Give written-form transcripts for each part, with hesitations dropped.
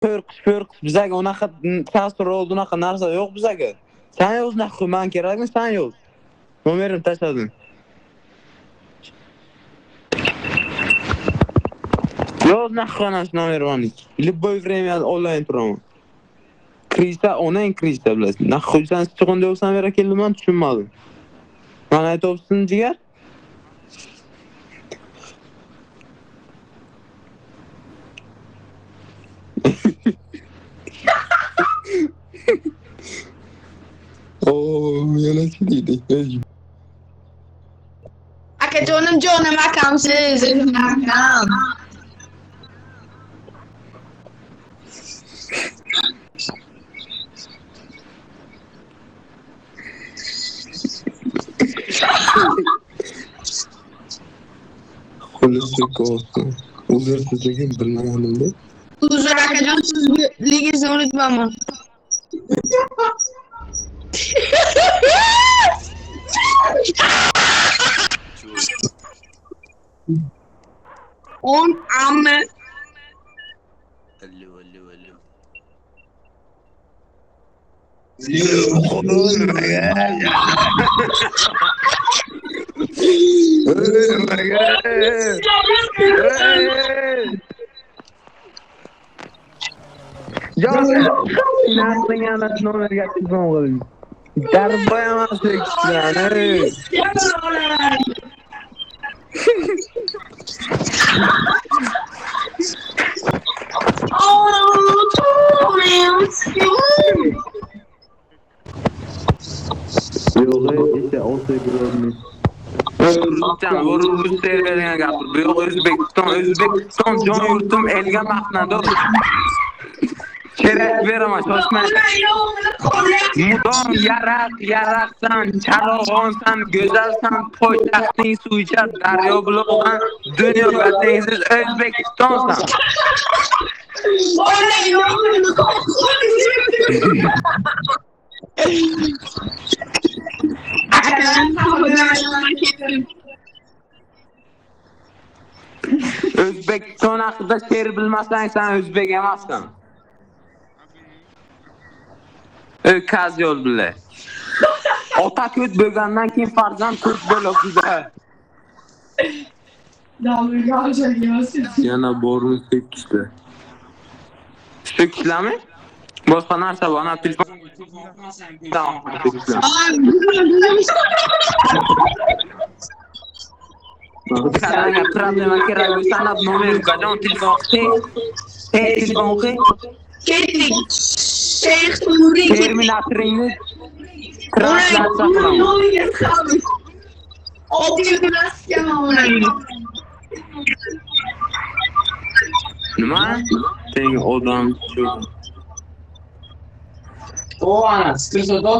Pörk bizaga unaqa ta'sir oldi, unaqa narsa yo'q bizaga. Sen yoz naqi men kerakmi, sen yoz. Nomerini tashladim. Yoz naqi ana shu nomerni. Любое время onlayn turaman. Krista, onlayn krista bilasan. Naqi sen chiqindi yo'qsan bera keldim, men tushunmadim. Mana aytibsin jigar. Yana chidiydi. Akajonim jonim akamsiz, akam. Xulosa olsun. Uzursizligim bilmaganimda. Uzun akajon sizligingizni unutmaman. On amme. Alo. Ya nasıl yana nomerga telefon qo'ydim. Darboyaman sekislarni. Yo'q, esa olsa ko'rdim. Rustam, Rus serveriga gapir. Bu yoq O'zbekiston jon yurtim elga maqnadir. Kerak beraman, shoshmang. Mudom yaraqsan, charog'onsan, go'zalsan, poytaxting suv ichar, daryo buloqdan dunyoga tengsiz O'zbekistonsan. O'zbekiston haqida she'r bilmasang, sen o'zbek emassan. Kaz yo'l bile. Ota ko't bo'lgandan keyin farzand ko'p bo'ladi. Yana borni sekishdi. Sekishlarmi? Boshqa narsa bor, ana telefon. Karanga problema kerak bo'lsa, ana nomer gajon telefon qil. Ketdik. Şeyh Nuri. Terminatoringni translyatsiya qilaman. Nima? Sen odam shu. O ana, skirsoto.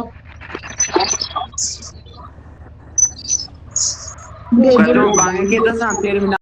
Gajon banka ketasan terminal